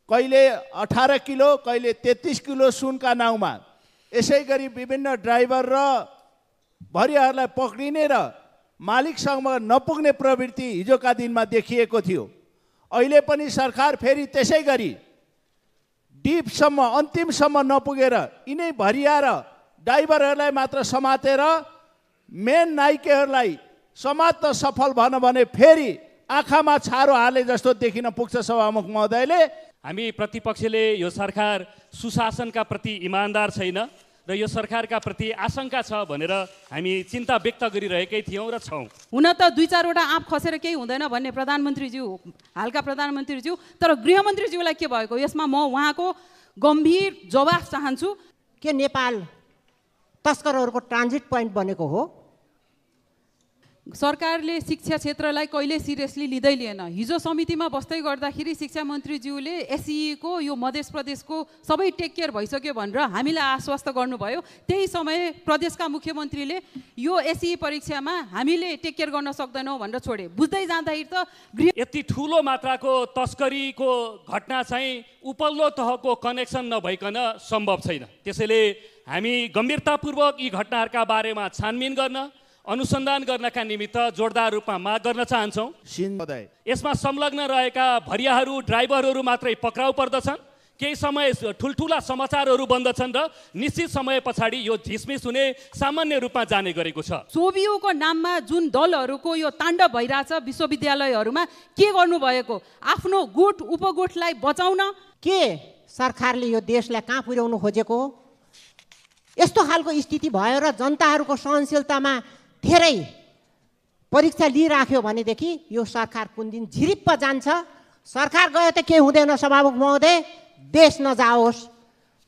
कहिले 18 किलो कहिले 33 किलो सुनका नाउँमा यसै गरी विभिन्न ड्राइभर र भरियाहरूलाई पक्रिने र मालिकसँग नपुग्ने प्रवृत्ति हिजोका दिनमा देखिएको थियो। अहिले पनि सरकार फेरि त्यसै गरी डिपसम्म अन्तिमसम्म नपुगेर यिनै भरिया र ड्राइभरहरूलाई मात्र समातेर मेन नाइकेहरूलाई समात्न सफल भन भने फेरि आँखामा छारो हाले जस्तो देखिन पुग्छ। सभामुख महोदयले हामी प्रतिपक्षले यो सरकार सुशासनका प्रति इमानदार छैन र यो सरकारका प्रति आशंका छ भनेर हामी चिन्ता व्यक्त गरिरहेकै थियौँ र छौँ। हुन त 2-4 वटा आँप खसेर केही हुँदैन भन्ने प्रधानमन्त्रीज्यू हालका प्रधानमन्त्रीज्यू, तर गृहमन्त्रीज्यूलाई के भएको यसमा म उहाँको गम्भीर जवाफ चाहन्छु। के नेपाल तस्करहरूको ट्रान्जिट पोइन्ट बनेको हो? सरकारले शिक्षा क्षेत्रलाई कहिले सिरियसली लिँदै लिएन। हिजो समितिमा बस्दै गर्दाखेरि शिक्षा मन्त्रीज्यूले एसई को यो मध्य प्रदेशको सबै टेक केयर भइसक्यो भनेर हामीलाई आश्वस्त गर्नुभयो। त्यही समय प्रदेशका मुख्यमन्त्रीले यो एसई परीक्षामा हामीले टेक केयर गर्न सक्दैनौँ भनेर छोडे। बुझ्दै जाँदाखेरि त यति ठुलो मात्राको तस्करीको घटना चाहिँ उपल्लो तहको कनेक्सन नभइकन सम्भव छैन। त्यसैले हामी गम्भीरतापूर्वक यी घटनाहरूका बारेमा छानबिन गर्न अनुसन्धान गर्नका निमित्त जोरदार रूपमा माग गर्न चाहन्छौँ। यसमा संलग्न रहेका भरियाहरू ड्राइभरहरू मात्रै पक्राउ पर्दछन्। केही समय ठुल्ठुला समाचारहरू बन्दछन् र निश्चित समय पछाडि यो झिसमिस हुने सामान्य रूपमा जाने गरेको छ। सोभियोको नाममा जुन दलहरूको यो ताण्डव भइरहेछ विश्वविद्यालयहरूमा के गर्नुभएको? आफ्नो गुट उपगुटलाई बचाउन के सरकारले यो देशलाई कहाँ पुर्याउनु खोजेको? यस्तो खालको स्थिति भयो र जनताहरूको सहनशीलतामा धेरै परीक्षा लिइराख्यो भनेदेखि यो सरकार कुन दिन झिरिप्प जान्छ। सरकार गयो त केही हुँदैन। सभामुख महोदय, देश नजाओस्।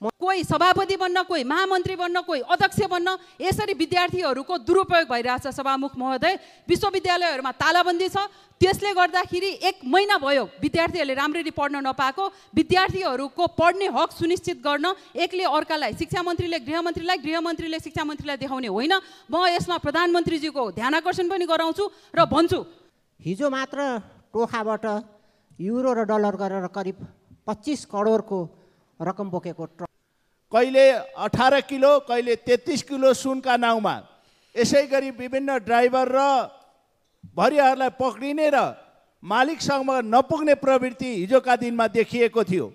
कोही सभापति बन्न, कोही महामन्त्री बन्न, कोही अध्यक्ष बन्न, यसरी विद्यार्थीहरूको दुरुपयोग भइरहेछ। सभामुख महोदय, विश्वविद्यालयहरूमा तालाबन्दी छ। त्यसले गर्दाखेरि 1 महिना भयो विद्यार्थीहरूले राम्ररी पढ्न नपाएको। विद्यार्थीहरूको पढ्ने हक सुनिश्चित गर्न एकले अर्कालाई शिक्षा मन्त्रीले गृहमन्त्रीलाई, गृहमन्त्रीले शिक्षा मन्त्रीलाई देखाउने होइन। म यसमा प्रधानमन्त्रीजीको ध्यानाकर्षण पनि गराउँछु र भन्छु, हिजो मात्र टोखाबाट युरो र डलर गरेर करिब 25 करोडको रकम बोकेको ट्रक, कहिले 18 किलो कहिले 33 किलो सुनका नाउँमा यसै गरी विभिन्न ड्राइभर र भरियाहरूलाई पक्रिने र मालिकसँग नपुग्ने प्रवृत्ति हिजोका दिनमा देखिएको थियो।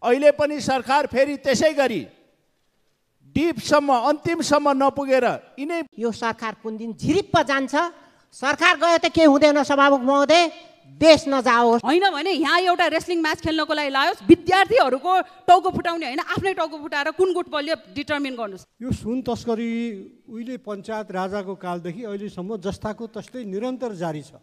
अहिले पनि सरकार फेरि त्यसै गरी डिपसम्म अन्तिमसम्म नपुगेर यिनै यो सरकार कुन दिन झिरिप्प जान्छ। सरकार गयो त केही हुँदैन। सभामुख महोदय, देश नजाओस्। होइन भने यहाँ एउटा रेस्लिङ म्याच खेल्नको लागि लायोस्। विद्यार्थीहरूको टाउको फुटाउने होइन, आफ्नै टाउको फुटाएर कुन गुट बलियो डिटर्मिन गर्नुहोस्। यो सुन तस्करी उहिले पञ्चायत राजाको कालदेखि अहिलेसम्म जस्ताको तस्तै निरन्तर जारी छ।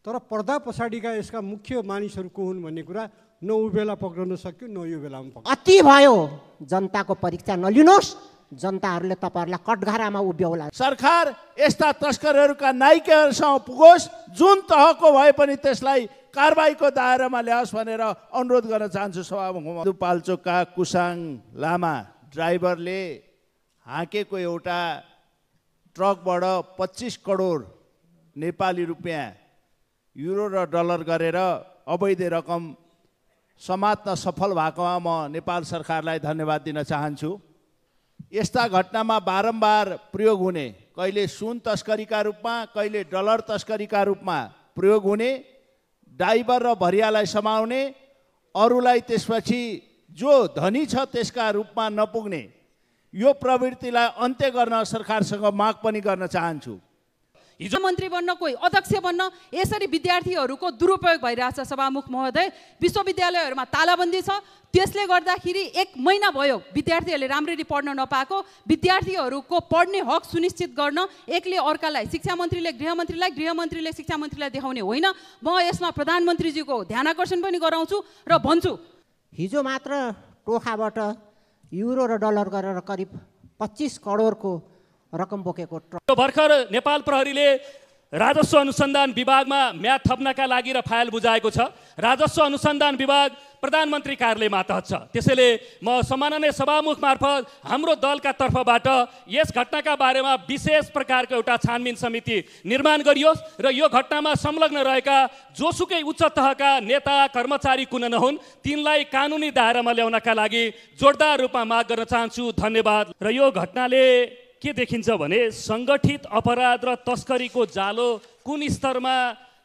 तर पर्दा पछाडिका यसका मुख्य मानिसहरू को हुन् भन्ने कुरा न उ बेला पक्रन सक्यो न यो बेलामा पक्रियो। अति भयो। जनताको परीक्षा नलिनुहोस्। जनताहरूले तपाईँहरूलाई कटघरामा उभ्याउला। सरकार यस्ता तस्करहरूका नाइकेहरूसँग पुगोस्, जुन तहको भए पनि त्यसलाई कारबाहीको दायरामा ल्याओस् भनेर अनुरोध गर्न चाहन्छु। सभामुख पाल्चोकका कुसाङ लामा ड्राइभरले हाँकेको एउटा ट्रकबाट 25 करोड नेपाली रुपियाँ युरो र डलर गरेर अवैध रकम समात्न सफल भएकोमा म नेपाल सरकारलाई धन्यवाद दिन चाहन्छु। यस्ता घटनामा बारम्बार प्रयोग हुने, कहिले सुन तस्करीका रूपमा कहिले डलर तस्करीका रूपमा प्रयोग हुने, ड्राइभर र भरियालाई समाउने, अरूलाई त्यसपछि जो धनी छ त्यसका रूपमा नपुग्ने, यो प्रवृत्तिलाई अन्त्य गर्न सरकारसँग माग पनि गर्न चाहन्छु। हिजो मन्त्री बन्न, कोही अध्यक्ष बन्न, यसरी विद्यार्थीहरूको दुरुपयोग भइरहेछ। सभामुख महोदय, विश्वविद्यालयहरूमा तालाबन्दी छ। त्यसले गर्दाखेरि 1 महिना भयो विद्यार्थीहरूले राम्ररी पढ्न नपाएको। विद्यार्थीहरूको पढ्ने हक सुनिश्चित गर्न एकले अर्कालाई शिक्षा मन्त्रीले गृहमन्त्रीलाई, गृहमन्त्रीले शिक्षा मन्त्रीलाई देखाउने होइन। म यसमा प्रधानमन्त्रीजीको ध्यानाकर्षण पनि गराउँछु र भन्छु, हिजो मात्र टोखाबाट युरो र डलर गरेर करिब 25 करोडको रकम बोकेको ट्रक, भर्खर नेपाल प्रहरीले राजस्व अनुसन्धान विभागमा म्याद थप्नका लागि र फाइल बुझाएको छ। राजस्व अनुसन्धान विभाग प्रधानमन्त्री कार्यालयमा तहत छ। त्यसैले म सम्माननीय सभामुख मार्फत हाम्रो दलका तर्फबाट यस घटनाका बारेमा विशेष प्रकारको एउटा छानबिन समिति निर्माण गरियोस् र यो घटनामा संलग्न रहेका जोसुकै उच्च तहका नेता कर्मचारी कुन नहुन् तिनलाई कानुनी दायरामा ल्याउनका लागि जोरदार रूपमा माग गर्न चाहन्छु। धन्यवाद। र यो घटनाले के देखिन्छ भने सङ्गठित अपराध र तस्करीको जालो कुन स्तरमा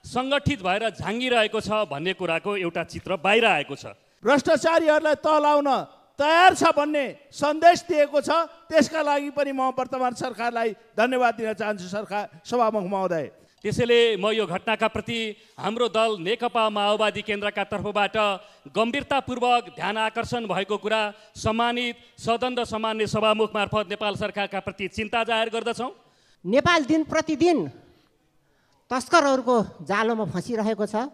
सङ्गठित भएर झाँगिरहेको छ भन्ने कुराको एउटा चित्र बाहिर आएको छ। भ्रष्टाचारीहरूलाई तलाउन तयार छ भन्ने सन्देश दिएको छ। त्यसका लागि पनि म वर्तमान सरकारलाई धन्यवाद दिन चाहन्छु सभामुख महोदय। त्यसैले म यो घटनाका प्रति हाम्रो दल नेकपा माओवादी केन्द्रका तर्फबाट गम्भीरतापूर्वक ध्यान आकर्षण भएको कुरा सम्मानित सदन र सम्मान्य सभामुख मार्फत नेपाल सरकारका प्रति चिन्ता जाहेर गर्दछौँ। नेपाल दिन प्रतिदिन तस्करहरूको जालोमा फँसिरहेको छ।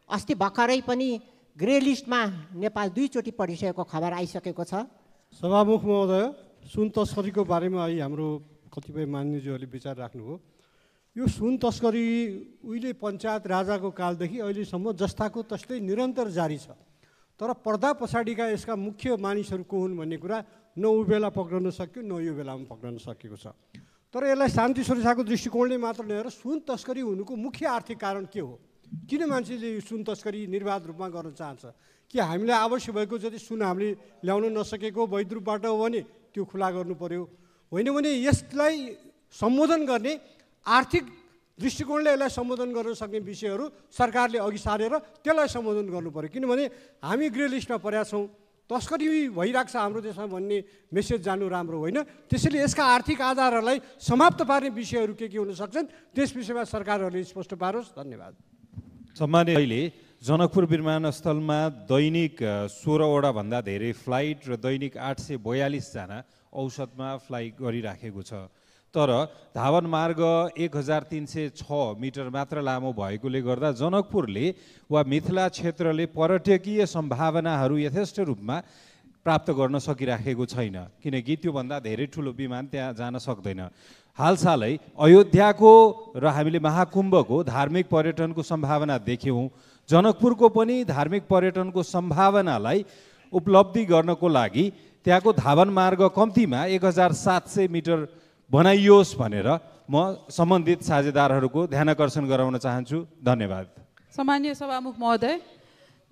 अस्ति भर्खरै पनि ग्रे लिस्टमा नेपाल 2 चोटि परिसकेको खबर आइसकेको छ। सभामुख महोदय, सुन तस्करीको बारेमा अहिले हाम्रो कतिपय मान्यज्यूहरूले विचार राख्नुभयो। यो सुन तस्करी उहिले पञ्चायत राजाको कालदेखि अहिलेसम्म जस्ताको तस्तै निरन्तर जारी छ। तर पर्दा पछाडिका यसका मुख्य मानिसहरू को हुन् भन्ने कुरा न उ बेला पक्राउन सक्यो न यो बेलामा पक्राउन सकेको छ। तर यसलाई शान्ति सुरक्षाको दृष्टिकोणले मात्र नहेरेर सुन तस्करी हुनुको मुख्य आर्थिक कारण के हो? किन मान्छेले यो सुन तस्करी निर्वाध रूपमा गर्न चाहन्छ? कि हामीलाई आवश्यक भएको जति सुन हामीले ल्याउन नसकेको वैध रूपबाट हो भने त्यो खुला गर्नु पर्यो, होइन भने यसलाई सम्बोधन गर्ने आर्थिक दृष्टिकोणले यसलाई सम्बोधन गर्न सक्ने विषयहरू सरकारले अघि सारेर त्यसलाई सम्बोधन गर्नु पर्यो। किनभने हामी ग्रे लिस्टमा परेका छौँ, तस्करी भइरहेको छ हाम्रो देशमा भन्ने मेसेज जानु राम्रो होइन। त्यसैले यसका आर्थिक आधारहरूलाई समाप्त पार्ने विषयहरू के हुन सक्छन् त्यस विषयमा सरकारहरूले स्पष्ट पारोस्। धन्यवाद। सम्मानित, अहिले जनकपुर विमानस्थलमा दैनिक 16वटा भन्दा धेरै फ्लाइट र दैनिक 842 जना औसतमा फ्लाइ गरिराखेको छ। तर धावन मार्ग 1306 मिटर मात्र लामो भएकोले गर्दा जनकपुरले वा मिथिला क्षेत्रले पर्यटकीय सम्भावनाहरू यथेष्ट रूपमा प्राप्त गर्न सकिराखेको छैन, किनकि त्योभन्दा धेरै ठुलो विमान त्यहाँ जान सक्दैन। हालसालै अयोध्याको र हामीले महाकुम्भको धार्मिक पर्यटनको सम्भावना देख्यौँ। जनकपुरको पनि धार्मिक पर्यटनको सम्भावनालाई उपलब्धि गर्नको लागि त्यहाँको धावन मार्ग कम्तीमा 1700 मिटर बनाइयोस् भनेर म सम्बन्धित साझेदारहरूको ध्यानाकर्षण गराउन चाहन्छु। धन्यवाद। सम्माननीय सभामुख महोदय,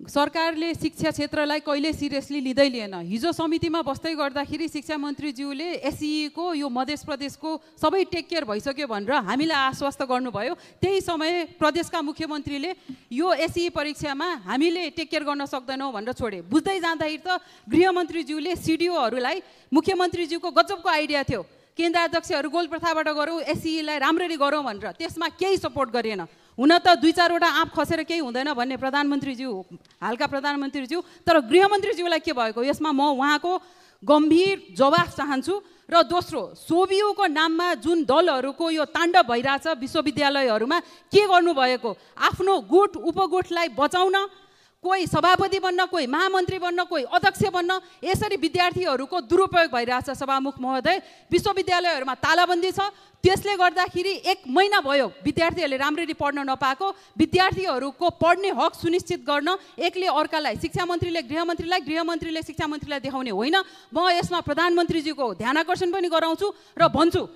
सरकारले शिक्षा क्षेत्रलाई कहिले सिरियसली लिँदै लिएन। हिजो समितिमा बस्दै गर्दाखेरि शिक्षा मन्त्रीज्यूले एसई को यो मध्य प्रदेशको सबै टेक केयर भइसक्यो भनेर हामीलाई आश्वस्त गर्नुभयो। त्यही समय प्रदेशका मुख्यमन्त्रीले यो एसई परीक्षामा हामीले टेक केयर गर्न सक्दैनौँ भनेर छोडे। बुझ्दै जाँदाखेरि त गृहमन्त्रीज्यूले सिडिओहरूलाई मुख्यमन्त्रीज्यूको गजबको आइडिया थियो, केन्द्र अध्यक्षहरू गोल प्रथाबाट गरौँ, एसईलाई राम्ररी गरौँ भनेर। त्यसमा केही सपोर्ट गरिएन। हुन त 2-4वटा आँप खसेर केही हुँदैन भन्ने प्रधानमन्त्रीज्यू, हालका प्रधानमन्त्रीज्यू, तर गृहमन्त्रीज्यूलाई के भएको? यसमा म उहाँको गम्भीर जवाफ चाहन्छु। र दोस्रो, सोभियूको नाममा जुन दलहरूको यो ताण्डव भइरहेछ विश्वविद्यालयहरूमा, के गर्नुभएको? आफ्नो गुट उपगुटलाई बचाउन कोही सभापति बन्न, कोही महामन्त्री बन्न, कोही अध्यक्ष बन्न, यसरी विद्यार्थीहरूको दुरुपयोग भइरहेछ। सभामुख महोदय, विश्वविद्यालयहरूमा तालाबन्दी छ। त्यसले गर्दाखेरि 1 महिना भयो विद्यार्थीहरूले राम्ररी पढ्न नपाएको। विद्यार्थीहरूको पढ्ने हक सुनिश्चित गर्न एकले अर्कालाई, शिक्षा मन्त्रीले गृहमन्त्रीलाई, गृहमन्त्रीले शिक्षा मन्त्रीलाई देखाउने होइन। म यसमा प्रधानमन्त्रीजीको ध्यानाकर्षण पनि गराउँछु र भन्छु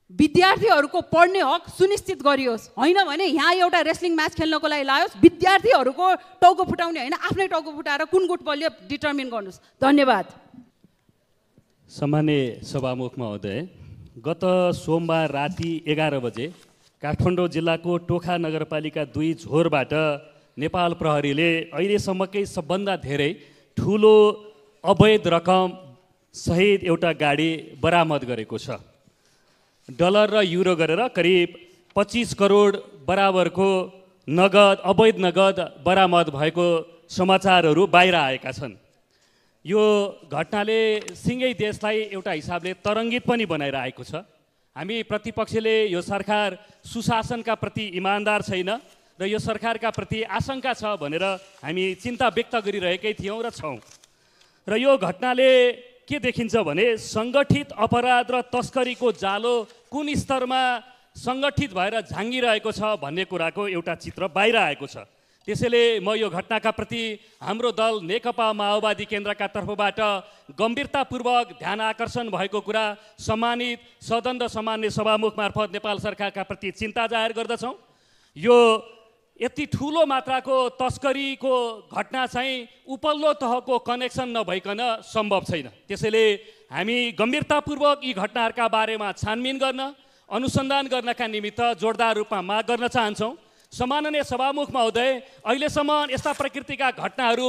विद्यार्थीहरूको पढ्ने हक सुनिश्चित गरियोस्, होइन भने यहाँ एउटा रेस्लिङ म्याच खेल्नको लागि लायोस्। विद्यार्थीहरूको टाउको फुटाउने होइन, आफ्नै टाउको फुटाएर कुन गुट बलियो डिटर्मिन गर्नुहोस्। धन्यवाद। सम्मान्य सभामुख महोदय, गत सोमबार राति 11 बजे काठमाडौँ जिल्लाको टोखा नगरपालिका 2 झोरबाट नेपाल प्रहरीले अहिलेसम्मकै सबभन्दा धेरै ठुलो अवैध रकम सहित एउटा गाडी बरामद गरेको छ। डलर र युरो गरेर करिब 25 करोड बराबरको नगद, अवैध नगद बरामद भएको समाचारहरू बाहिर आएका छन्। यो घटनाले सिँगै देशलाई एउटा हिसाबले तरङ्गित पनि बनाइरहेको छ। हामी प्रतिपक्षले यो सरकार सुशासनका प्रति इमान्दार छैन र यो सरकारका प्रति आशंका छ भनेर हामी चिन्ता व्यक्त गरिरहेकै थियौँ र छौँ। र यो घटनाले के देखिन्छ भने सङ्गठित अपराध र तस्करीको जालो कुन स्तरमा सङ्गठित भएर झाँगिरहेको छ भन्ने कुराको एउटा चित्र बाहिर आएको छ। त्यसैले म यो घटनाका प्रति हाम्रो दल नेकपा माओवादी केन्द्रका तर्फबाट गम्भीरतापूर्वक ध्यान आकर्षण भएको कुरा सम्मानित सदन र सामान्य सभामुख मार्फत नेपाल सरकारका प्रति चिन्ता जाहेर गर्दछौँ। यो यति ठुलो मात्राको तस्करीको घटना चाहिँ उपल्लो तहको कनेक्सन नभइकन सम्भव छैन। त्यसैले हामी गम्भीरतापूर्वक यी घटनाहरूका बारेमा छानबिन गर्न अनुसन्धान गर्नका निमित्त जोरदार रूपमा माग गर्न चाहन्छौँ। सम्माननीय सभामुख महोदय, अहिलेसम्म यस्ता प्रकृतिका घटनाहरू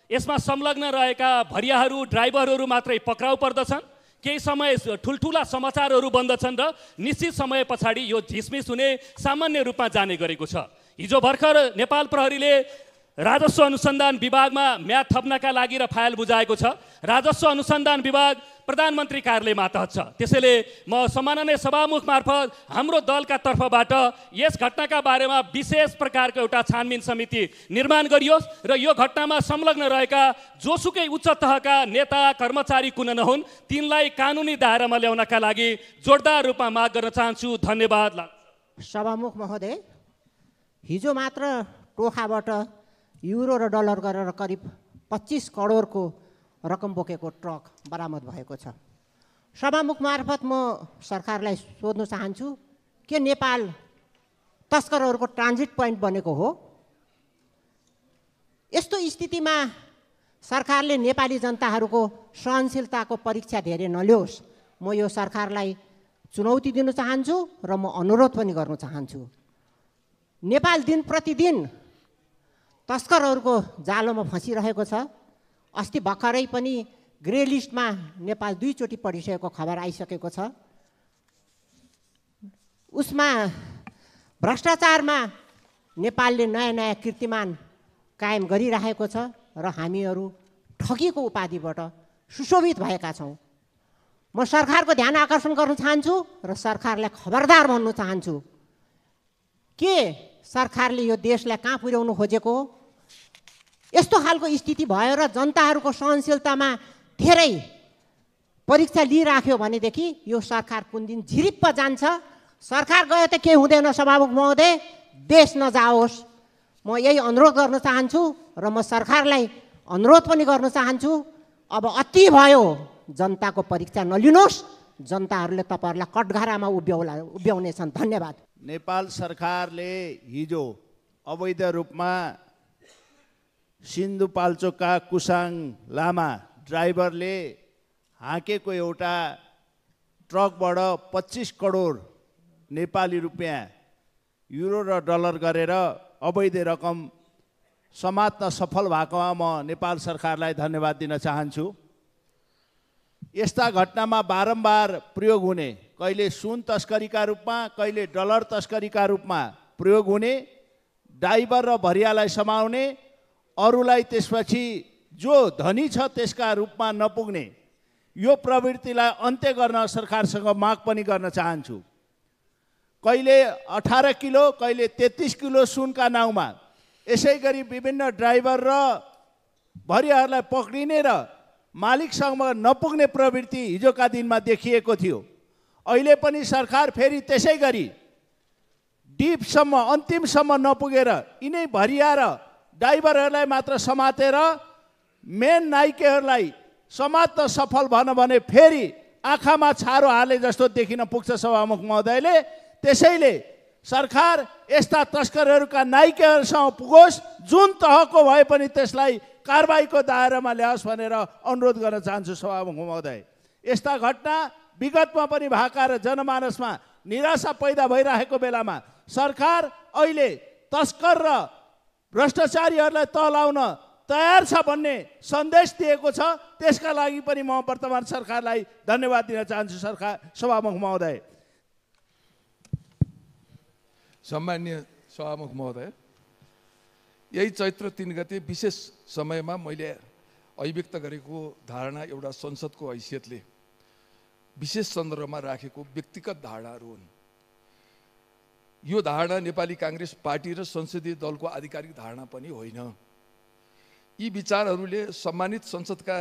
यसमा संलग्न रहेका भरियाहरू ड्राइभरहरू मात्रै पक्राउ पर्दछन्। केही समय ठुल्ठुला समाचारहरू बन्दछन् र निश्चित समय पछाडि यो झिसमिस हुने सामान्य रूपमा जाने गरेको छ। हिजो भर्खर नेपाल प्रहरीले राजस्व अनुसन्धान विभागमा म्याद थप्नका लागि र फाइल बुझाएको छ। राजस्व अनुसन्धान विभाग प्रधानमन्त्री कार्यालयमा तहत छ। त्यसैले म सम्माननीय सभामुख मार्फत हाम्रो दलका तर्फबाट यस घटनाका बारेमा विशेष प्रकारको एउटा छानबिन समिति निर्माण गरियोस् र यो घटनामा संलग्न रहेका जोसुकै उच्च तहका नेता कर्मचारी कुन नहुन् तिनलाई कानुनी दायरामा ल्याउनका लागि जोरदार रूपमा माग गर्न चाहन्छु। धन्यवाद। सभामुख महोदय, हिजो मात्र टोखाबाट युरो र डलर गरेर करिब 25 करोडको रकम बोकेको ट्रक बरामद भएको छ। सभामुख मार्फत म सरकारलाई सोध्न चाहन्छु, के नेपाल तस्करहरूको ट्रान्जिट पोइन्ट बनेको हो? यस्तो स्थितिमा सरकारले नेपाली जनताहरूको सहनशीलताको परीक्षा धेरै नलियोस्, म यो सरकारलाई चुनौती दिन चाहन्छु र म अनुरोध पनि गर्न चाहन्छु। नेपाल दिन प्रतिदिन तस्करहरूको जालोमा फँसिरहेको छ। अस्ति भर्खरै पनि ग्रे लिस्टमा नेपाल 2 चोटि पढिसकेको खबर आइसकेको छ। उसमा भ्रष्टाचारमा नेपालले नयाँ नयाँ कीर्तिमान कायम गरिरहेको छ र हामीहरू ठगीको उपाधिबाट सुशोभित भएका छौँ। म सरकारको ध्यान आकर्षण गर्न चाहन्छु र सरकारलाई खबरदार भन्न चाहन्छु, के सरकारले यो देशलाई कहाँ पुर्याउनु खोजेको हो? यस्तो खालको स्थिति भयो र जनताहरूको सहनशीलतामा धेरै परीक्षा लिइराख्यो भनेदेखि यो सरकार कुन दिन झिरिप्प जान्छ। सरकार गयो त केही हुँदैन। सभामुख महोदय, देश नजाओस्, म यही अनुरोध गर्न चाहन्छु र म सरकारलाई अनुरोध पनि गर्न चाहन्छु, अब अति भयो, जनताको परीक्षा नलिनुहोस्, जनताहरूले तपाईँहरूलाई कटघरामा उभ्याउनेछन्। धन्यवाद। नेपाल सरकारले हिजो अवैध रूपमा सिन्धुपाल्चोकका कुसाङ लामा ड्राइभरले हाकेको एउटा ट्रकबाट 25 करोड नेपाली रुपियाँ युरो र डलर गरेर अवैध रकम समात्न सफल भएकोमा म नेपाल सरकारलाई धन्यवाद दिन चाहन्छु। यस्ता घटनामा बारम्बार प्रयोग हुने, कहिले सुन तस्करीका रूपमा, कहिले डलर तस्करीका रूपमा प्रयोग हुने, ड्राइभर र भरियालाई समाउने, अरूलाई त्यसपछि जो धनी छ त्यसका रूपमा नपुग्ने, यो प्रवृत्तिलाई अन्त्य गर्न सरकारसँग माग पनि गर्न चाहन्छु। कहिले 18 किलो, कहिले 33 किलो सुनका नाउँमा यसै गरी विभिन्न ड्राइभर र भरियाहरूलाई पक्रिने र मालिकसँग नपुग्ने प्रवृत्ति हिजोका दिनमा देखिएको थियो। अहिले पनि सरकार फेरि त्यसै गरी डिपसम्म अन्तिमसम्म नपुगेर यिनै भरिया र ड्राइभरहरूलाई मात्र समातेर मेन नाइकेहरूलाई समात्न सफल भन भने फेरि आँखामा छारो हाले जस्तो देखिन पुग्छ सभामुख महोदयले। त्यसैले सरकार यस्ता तस्करहरूका नाइकेहरूसँग पुगोस्, जुन तहको भए पनि त्यसलाई कारबाहीको दायरामा ल्याओस् भनेर अनुरोध गर्न चाहन्छु सभामुख महोदय। यस्ता घटना विगतमा पनि भएका र जनमानसमा निराशा पैदा भइरहेको बेलामा सरकार अहिले तस्कर र भ्रष्टाचारीहरूलाई तलाउन तयार छ भन्ने सन्देश दिएको छ। त्यसका लागि पनि म वर्तमान सरकारलाई धन्यवाद दिन चाहन्छु सभामुख महोदय। सम्माननीय सभामुख महोदय, यही चैत्र 3 गते विशेष समयमा मैले अभिव्यक्त गरेको धारणा एउटा संसदको हैसियतले विशेष सन्दर्भमा राखेको व्यक्तिगत धारणाहरू हुन्। यो धारणा नेपाली काङ्ग्रेस पार्टी र संसदीय दलको आधिकारिक धारणा पनि होइन। यी विचारहरूले सम्मानित संसदका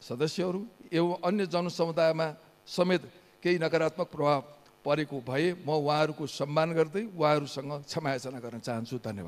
सदस्यहरू एवं अन्य जनसमुदायमा समेत केही नकारात्मक प्रभाव परेको भए म उहाँहरूको सम्मान गर्दै उहाँहरूसँग क्षमा याचना गर्न चाहन्छु। धन्यवाद।